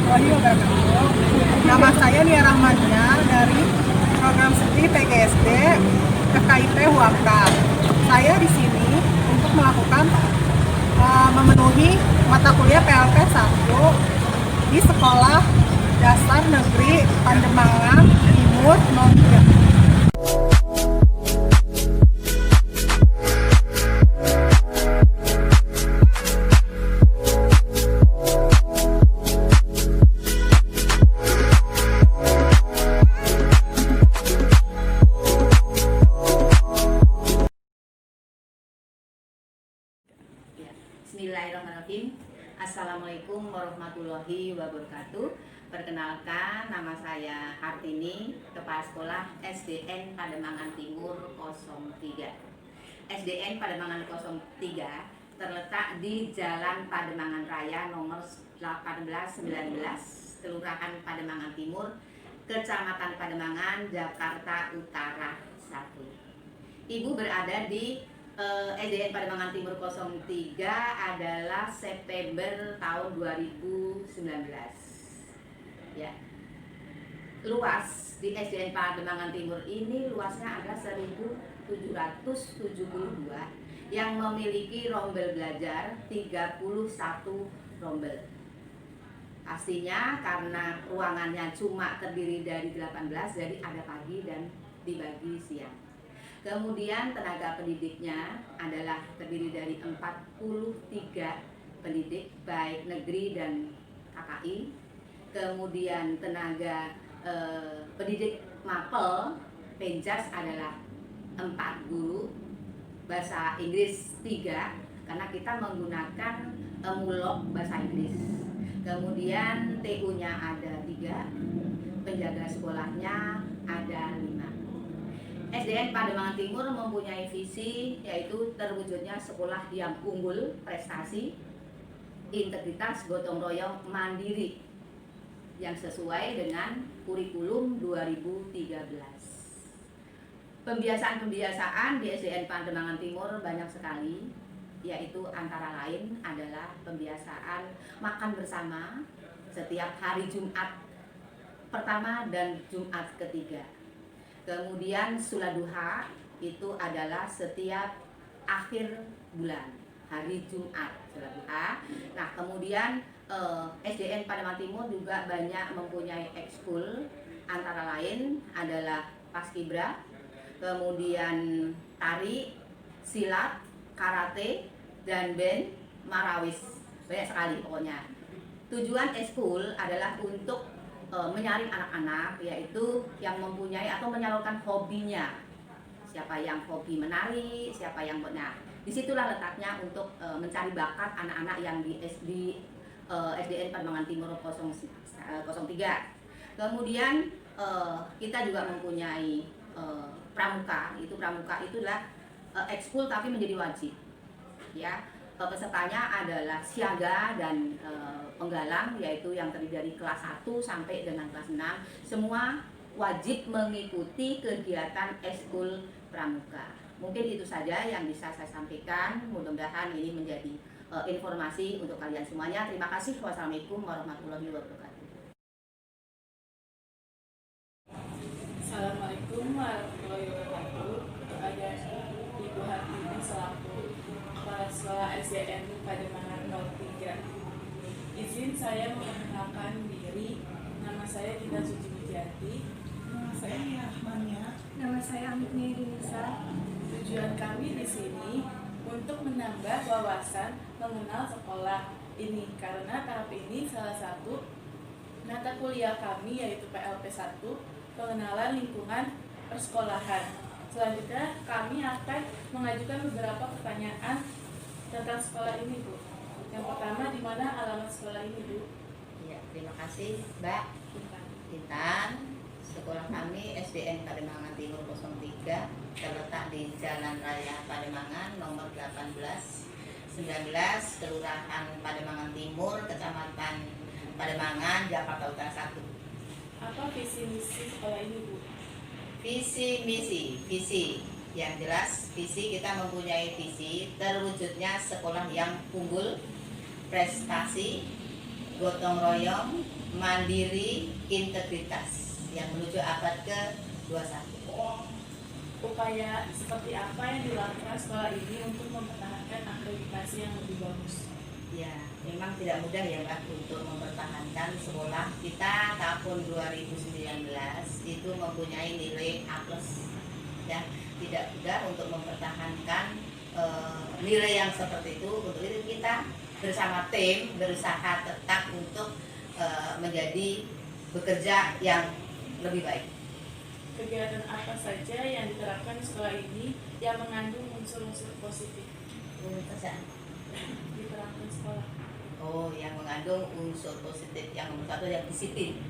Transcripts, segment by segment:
warahmatullahi wabarakatuh. Nama saya Nia Rahmania dari program studi PGSD FKIP Huangka. Saya di sini untuk melakukan memenuhi mata kuliah PLP 1 di Sekolah Dasar Negeri Pademangan Timur 03. Bismillahirrahmanirrahim. Assalamualaikum warahmatullahi wabarakatuh. Perkenalkan, nama saya Hartini, Kepala Sekolah SDN Pademangan Timur 03. SDN Pademangan 03 terletak di Jalan Pademangan Raya nomor 1819, Kelurahan Pademangan Timur, Kecamatan Pademangan, Jakarta Utara 1. Ibu berada di SDN Pademangan Timur 03 adalah September tahun 2019. Ya. Luas di SDN Pademangan Timur ini luasnya adalah 1772 yang memiliki rombel belajar 31 rombel. Pastinya karena ruangannya cuma terdiri dari 18, jadi ada pagi dan dibagi siang. Kemudian tenaga pendidiknya adalah terdiri dari 43 pendidik baik negeri dan KKI. Kemudian tenaga pendidik mapel penjas adalah 4 guru, bahasa Inggris 3 karena kita menggunakan mulok bahasa Inggris. Kemudian TU-nya ada 3, penjaga sekolahnya ada 5. SDN Pademangan Timur mempunyai visi yaitu terwujudnya sekolah yang unggul, prestasi, integritas, gotong royong, mandiri yang sesuai dengan kurikulum 2013. Pembiasaan-pembiasaan di SDN Pademangan Timur banyak sekali, yaitu antara lain adalah pembiasaan makan bersama setiap hari Jumat pertama dan Jumat ketiga. Kemudian sholat duha itu adalah setiap akhir bulan, hari Jumat sholat duha. Nah, kemudian SDN Pademangan Timur juga banyak mempunyai ekskul, antara lain adalah paskibra, kemudian tari, silat, karate, dan band, marawis. Banyak sekali pokoknya. Tujuan ekskul adalah untuk menyaring anak-anak, yaitu yang mempunyai atau menyalurkan hobinya. Siapa yang hobi menari, siapa yang disitulah letaknya untuk mencari bakat anak-anak yang di SDN Pademangan Timur 03. Kemudian kita juga mempunyai pramuka. Pramuka itulah ekskul tapi menjadi wajib. Ya. Pesertanya adalah siaga dan penggalang, yaitu yang terdiri dari kelas 1 sampai dengan kelas 6. Semua wajib mengikuti kegiatan ekskul pramuka. Mungkin itu saja yang bisa saya sampaikan. Mudah-mudahan ini menjadi informasi untuk kalian semuanya. Terima kasih. Wassalamualaikum warahmatullahi wabarakatuh. Assalamualaikum warahmatullahi wabarakatuh. Kepada Ibu Hartini selaku Kepala Sekolah SDN Pademangan 03. Izin saya memperkenalkan diri. Nama saya Dita Suci Widiati. Nama saya Nia Rahmania. Nama saya Amitnya Yunisa. Tujuan kami di sini untuk menambah wawasan mengenal sekolah ini, karena tahap ini salah satu mata kuliah kami yaitu PLP 1, pengenalan lingkungan persekolahan. Selanjutnya kami akan mengajukan beberapa pertanyaan tentang sekolah ini, Bu. Yang pertama, di mana alamat sekolah ini, Bu? Ya, terima kasih, Mbak Intan. Sekolah kami SDN Pademangan Timur 03 terletak di Jalan Raya Pademangan nomor 1819, Kelurahan Pademangan Timur, Kecamatan Pademangan, Jakarta Utara 1. Apa visi misi sekolah ini, Bu? Visi misi yang jelas, visi kita mempunyai visi terwujudnya sekolah yang unggul, prestasi, gotong royong, mandiri, integritas yang menuju abad ke-21. Upaya seperti apa yang dilakukan sekolah ini untuk mempertahankan akreditasi yang lebih bagus? Ya, memang tidak mudah ya Mbak untuk mempertahankan sekolah kita tahun 2019 itu mempunyai nilai A+. Ya, tidak mudah untuk mempertahankan nilai yang seperti itu. Untuk itu kita bersama tim berusaha tetap untuk menjadi bekerja yang lebih baik. Kegiatan apa saja yang diterapkan di sekolah ini yang mengandung unsur-unsur positif diterapkan sekolah? Oh, yang mengandung unsur positif yang nomor satu yang disiplin.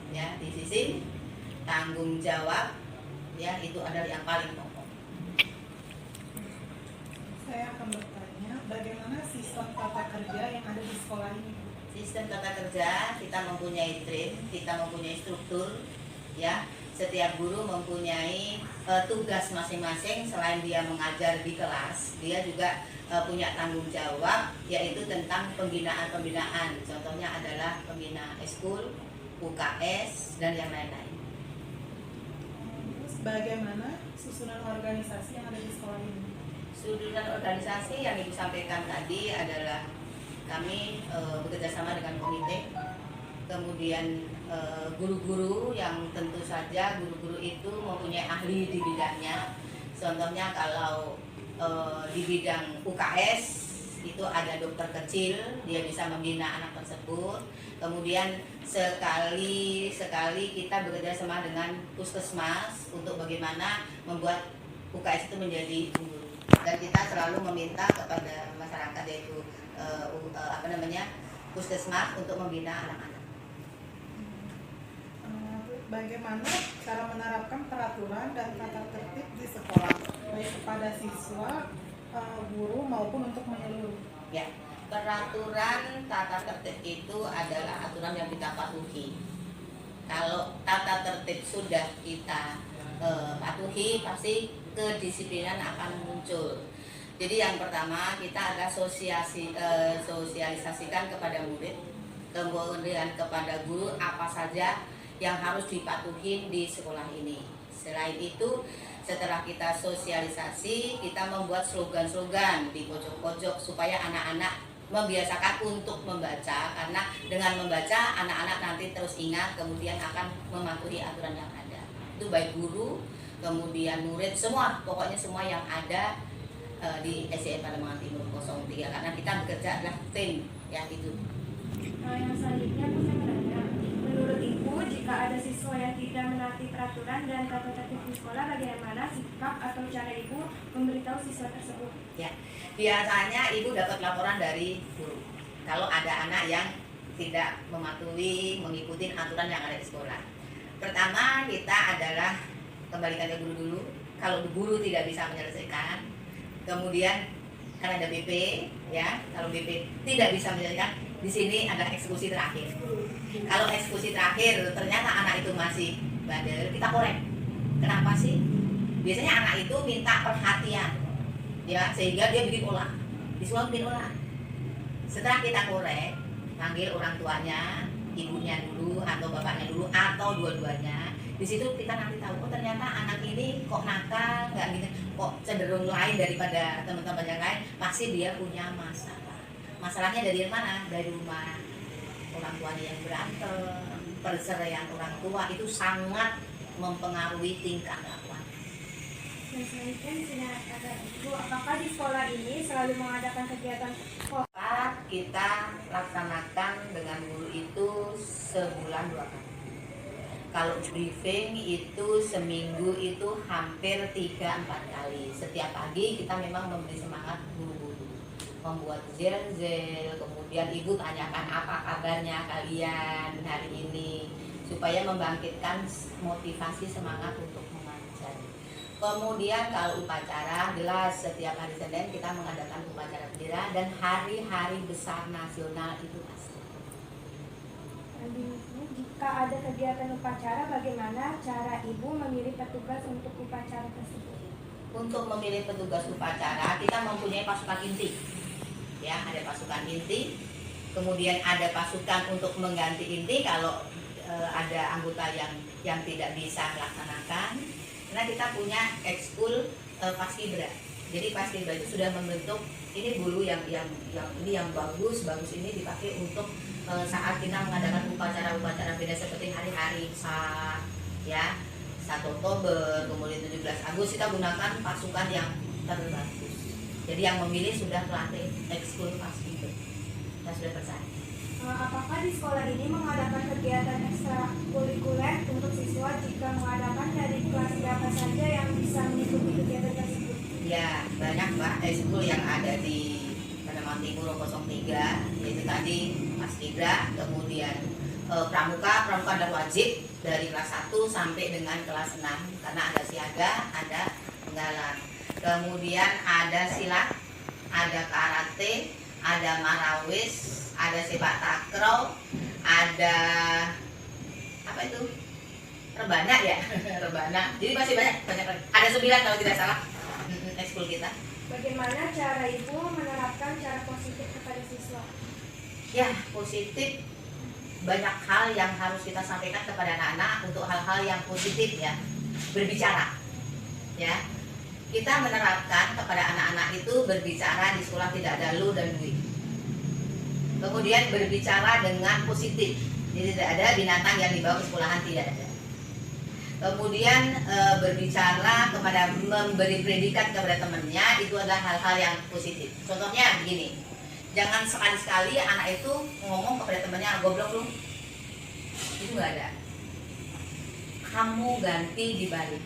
Ya, disiplin, tanggung jawab, ya itu adalah yang paling pokok. Saya akan bertanya, bagaimana sistem tata kerja yang ada di sekolah ini? Sistem tata kerja kita mempunyai trim, kita mempunyai struktur, ya. Setiap guru mempunyai tugas masing-masing. Selain dia mengajar di kelas, dia juga punya tanggung jawab, yaitu tentang pembinaan-pembinaan. Contohnya adalah pembina eskul, UKS, dan yang lain-lain. Terus bagaimana susunan organisasi yang ada di sekolah ini? Susunan organisasi yang Ibu sampaikan tadi adalah kami bekerjasama dengan komite, kemudian guru-guru yang tentu saja guru-guru itu mempunyai ahli di bidangnya. Contohnya kalau di bidang UKS itu ada dokter kecil, dia bisa membina anak tersebut. Kemudian sekali kita bekerja sama dengan puskesmas untuk bagaimana membuat UKS itu menjadi unggul. Dan kita selalu meminta kepada masyarakat yaitu puskesmas untuk membina anak-anak. Bagaimana cara menerapkan peraturan dan tata tertib di sekolah, baik kepada siswa, guru maupun untuk menyeluruh? Ya, peraturan tata tertib itu adalah aturan yang kita patuhi. Kalau tata tertib sudah kita patuhi, pasti kedisiplinan akan muncul. Jadi yang pertama kita ada sosialisasikan kepada murid, kemudian kepada guru apa saja yang harus dipatuhi di sekolah ini. Selain itu, setelah kita sosialisasi, kita membuat slogan-slogan di pojok-pojok supaya anak-anak membiasakan untuk membaca, karena dengan membaca anak-anak nanti terus ingat, kemudian akan mematuhi aturan yang ada. Itu baik guru, kemudian murid, semua, pokoknya semua yang ada di SDN Pademangan Timur 03, karena kita bekerja adalah tim, ya itu. Yang selanjutnya aku saya bertanya, menurut Ibu, jika ada siswa yang tidak menaati peraturan dan tata tertib di sekolah, bagaimana sikap atau cara Ibu memberitahu siswa tersebut? Ya, biasanya Ibu dapat laporan dari guru. Kalau ada anak yang tidak mematuhi, mengikuti aturan yang ada di sekolah. Pertama, kita adalah kembalikan ke guru dulu. Kalau guru tidak bisa menyelesaikan, kemudian kan ada BP, ya. Kalau BP tidak bisa menyelesaikan, di sini ada eksekusi terakhir. Kalau eksekusi terakhir ternyata anak itu masih bandel, kita korek. Kenapa sih? Biasanya anak itu minta perhatian, ya, sehingga dia bikin olah. Disuruh bikin olah. Setelah kita korek, panggil orang tuanya, ibunya dulu atau bapaknya dulu atau dua-duanya. Di situ kita nanti tahu, oh ternyata anak ini kok nakal, nggak gitu, kok cenderung lain daripada teman-teman yang lain, pasti dia punya masalah. Masalahnya dari mana? Dari rumah. Orang tuanya yang berantem, perceraian orang tua itu sangat mempengaruhi tingkah lakuan. Dan selanjutnya di sini ada Ibu, apakah di sekolah ini selalu mengadakan kegiatan sekolah? Kita laksanakan dengan guru itu sebulan 2 kali. Kalau briefing itu seminggu itu hampir 3-4 kali. Setiap pagi kita memang memberi semangat guru-guru, membuat zel-zel, kemudian Ibu tanyakan apa kabarnya kalian hari ini, supaya membangkitkan motivasi semangat untuk mengajar. Kemudian kalau upacara, jelas setiap hari Senin kita mengadakan upacara bendera dan hari-hari besar nasional itu pasti. Jika ada kegiatan upacara, bagaimana cara Ibu memilih petugas untuk upacara tersebut? Untuk memilih petugas upacara, kita mempunyai pasukan inti. Ya, ada pasukan inti. kemudian ada pasukan untuk mengganti inti kalau ada anggota yang tidak bisa melaksanakan. Karena kita punya ekskul paskibra. Jadi paskibra itu sudah membentuk ini guru yang ini yang bagus ini dipakai untuk saat kita mengadakan upacara-upacara beda seperti hari-hari besar ya, 1 Oktober, kemudian 17 Agustus kita gunakan pasukan yang terbagus. Jadi yang memilih sudah pelatih ekskul paskibra. Kita sudah percaya. Apakah di sekolah ini mengadakan kegiatan ekstrakurikuler untuk siswa? Jika mengadakan, dari kelas berapa saja yang bisa mengikuti kegiatan tersebut? Ya, banyak Mbak ekskul yang ada di Pademangan Timur 03, yaitu tadi paskibra, kemudian pramuka adalah wajib dari kelas 1 sampai dengan kelas 6 karena ada siaga, ada penggalan. Kemudian ada silat, ada karate, ada marawis, ada sepak takraw, ada apa itu? Rebana ya, rebana. Jadi masih banyak. Ada 9 kalau tidak salah ekskul kita. Bagaimana cara Ibu menerapkan cara positif kepada siswa? Ya, positif. Banyak hal yang harus kita sampaikan kepada anak-anak untuk hal-hal yang positif ya. Berbicara. Ya. Kita menerapkan kepada anak-anak itu berbicara di sekolah tidak ada lu dan gue. Kemudian berbicara dengan positif. Jadi tidak ada binatang yang dibawa ke sekolahan, tidak ada. Kemudian berbicara kepada memberi predikat kepada temannya itu adalah hal-hal yang positif. Contohnya begini, jangan sekali-sekali anak itu ngomong kepada temannya goblok lu, itu nggak ada. Kamu ganti dibalik.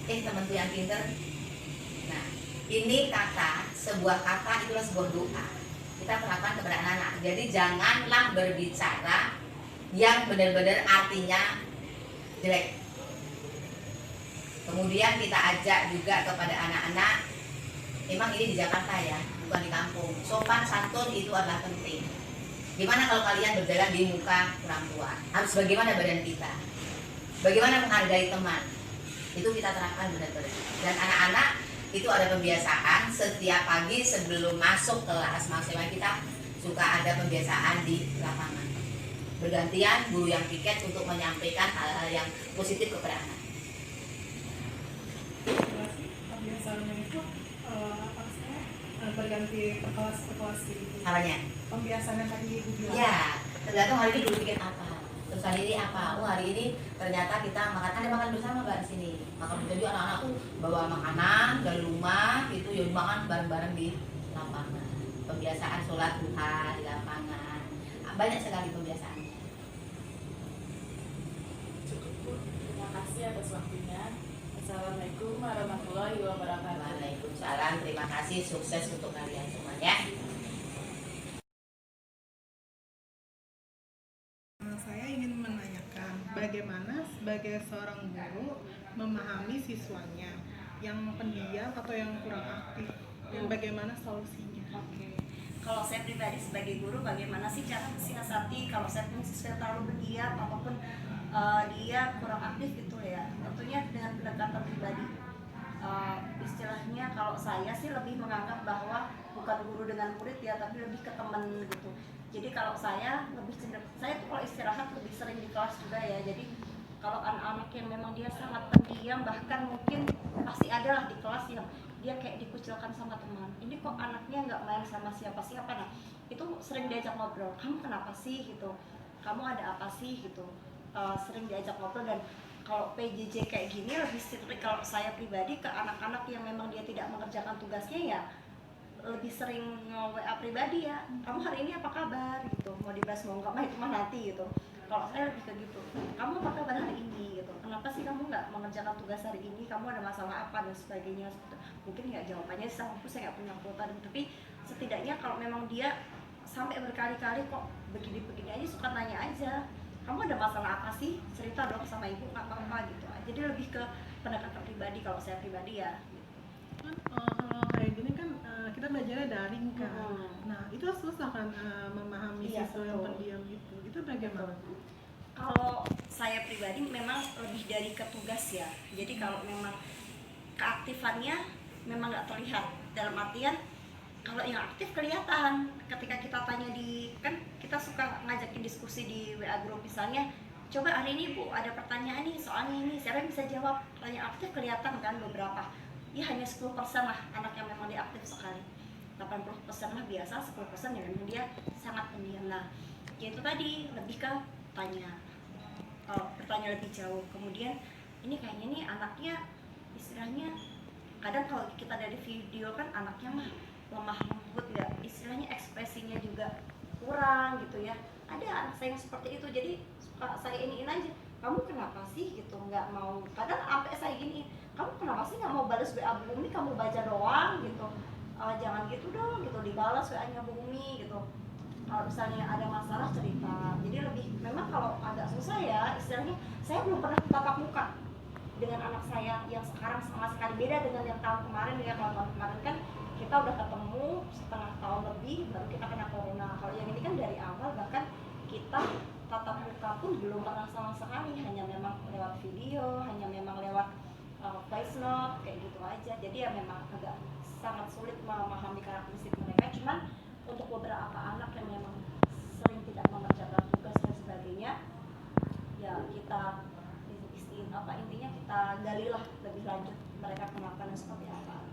Temanku yang pinter. Nah, ini kata, sebuah kata itulah sebuah doa. Kita terapkan kepada anak-anak. Jadi janganlah berbicara yang benar-benar artinya jelek. Kemudian kita ajak juga kepada anak-anak, memang ini di Jakarta ya, bukan di kampung. Sopan santun itu adalah penting. Gimana kalau kalian berjalan di muka orang tua? Harus bagaimana badan kita? Bagaimana menghargai teman? Itu kita terapkan benar-benar. Dan anak-anak itu ada pembiasaan setiap pagi sebelum masuk kelas maksimal kita suka ada pembiasaan di lapangan. Bergantian guru yang piket untuk menyampaikan hal-hal yang positif kepada anak. Pembiasaannya itu berganti kelas ke kelas gitu. Caranya? Pembiasaan yang tadi Ibu bilang. Ya, tergantung hari ini dulu bikin apa. Terus hari ini apa? Oh hari ini ternyata kita ada makan bersama Mbak di sini. Makan bersama juga anak-anak tuh bawa makanan dari rumah itu ya makan bareng-bareng di lapangan. Pembiasaan sholat duha di lapangan. Banyak sekali pembiasaan. Cukup Bu. Terima kasih atas waktunya. Assalamualaikum warahmatullahi wabarakatuh. Waalaikumsalam. Terima kasih. Sukses untuk kalian semuanya. Saya ingin menanyakan bagaimana sebagai seorang guru memahami siswanya yang pendiam atau yang kurang aktif dan bagaimana solusinya? Oke. Kalau saya pribadi sebagai guru, bagaimana sih cara mensiasati kalau saya punya siswa yang terlalu berdiam ataupun dia kurang aktif gitu ya? Tentunya dengan pendekatan pribadi. Istilahnya kalau saya sih lebih menganggap bahwa bukan guru dengan murid ya, tapi lebih ke teman gitu. Jadi kalau saya lebih cenderung, saya tuh kalau istirahat lebih sering di kelas juga ya. Jadi kalau anak-anak yang memang dia sangat pendiam, bahkan mungkin pasti ada lah di kelas yang dia kayak dikucilkan sama teman. Ini kok anaknya nggak main sama siapa-siapa, nah itu sering diajak ngobrol. Kamu kenapa sih gitu? Kamu ada apa sih gitu? Sering diajak ngobrol. Dan kalau PJJ kayak gini lebih sering kalau saya pribadi ke anak-anak yang memang dia tidak mengerjakan tugasnya ya lebih sering WA pribadi ya, kamu hari ini apa kabar gitu, mau dibahas mau nggak mah itu mah nanti gitu. Kalau saya lebih ke gitu, kamu apa kabar hari ini gitu, kenapa sih kamu nggak mengerjakan tugas hari ini, kamu ada masalah apa dan sebagainya. Mungkin ya jawabannya sama aku, saya nggak punya kuota, tapi setidaknya kalau memang dia sampai berkali-kali kok begini-begini aja, suka nanya aja, kamu ada masalah apa sih, cerita dong sama ibu apa-apa gitu. Jadi lebih ke pendekatan pribadi kalau saya pribadi ya. Kalau kayak gini kan kita belajarnya daring kan. Nah itu susah kan memahami Iya, siswa yang betul. pendiam itu bagaimana? Kalau saya pribadi memang lebih dari ke tugas ya. Jadi kalau memang keaktifannya memang nggak terlihat, dalam artian Kalau yang aktif kelihatan ketika kita tanya kan kita suka ngajakin diskusi di WA group misalnya, coba hari ini Bu ada pertanyaan nih soalnya ini, siapa yang bisa jawab. Yang aktif kelihatan kan beberapa, ya hanya 10% lah anak yang memang dia aktif sekali, 80% lah biasa, 10% yang memang dia sangat pendiam. Nah itu tadi lebih ke bertanya lebih jauh. Kemudian ini kayaknya nih anaknya istilahnya, kadang kalau kita dari video kan anaknya mah lemah lembut ya, istilahnya ekspresinya juga kurang gitu ya. Ada anak saya yang seperti itu, jadi suka saya iniin aja, kamu kenapa sih gitu nggak mau, kadang sampai saya gini, kamu kenapa sih nggak mau balas WA Bu Umi, kamu baca doang gitu. Jangan gitu dong gitu, dibalas WA-nya Bu Umi gitu. Kalau misalnya ada masalah cerita. Jadi lebih, memang kalau agak susah ya istilahnya, saya belum pernah tatap muka dengan anak saya yang sekarang sama sekali, beda dengan yang tahun kemarin ya. Kalau tahun kemarin kan kita udah ketemu setengah tahun lebih baru kita kena corona. Kalau yang ini kan dari awal, bahkan kita tatap muka pun belum pernah sama sekali, hanya memang lewat video, hanya memang lewat voice note kayak gitu aja. Jadi ya memang agak sangat sulit memahami karakteristik mereka. Cuman untuk beberapa anak yang memang sering tidak mengerjakan tugas dan sebagainya, ya kita intinya kita galilah lebih lanjut mereka kenakalan seperti apa.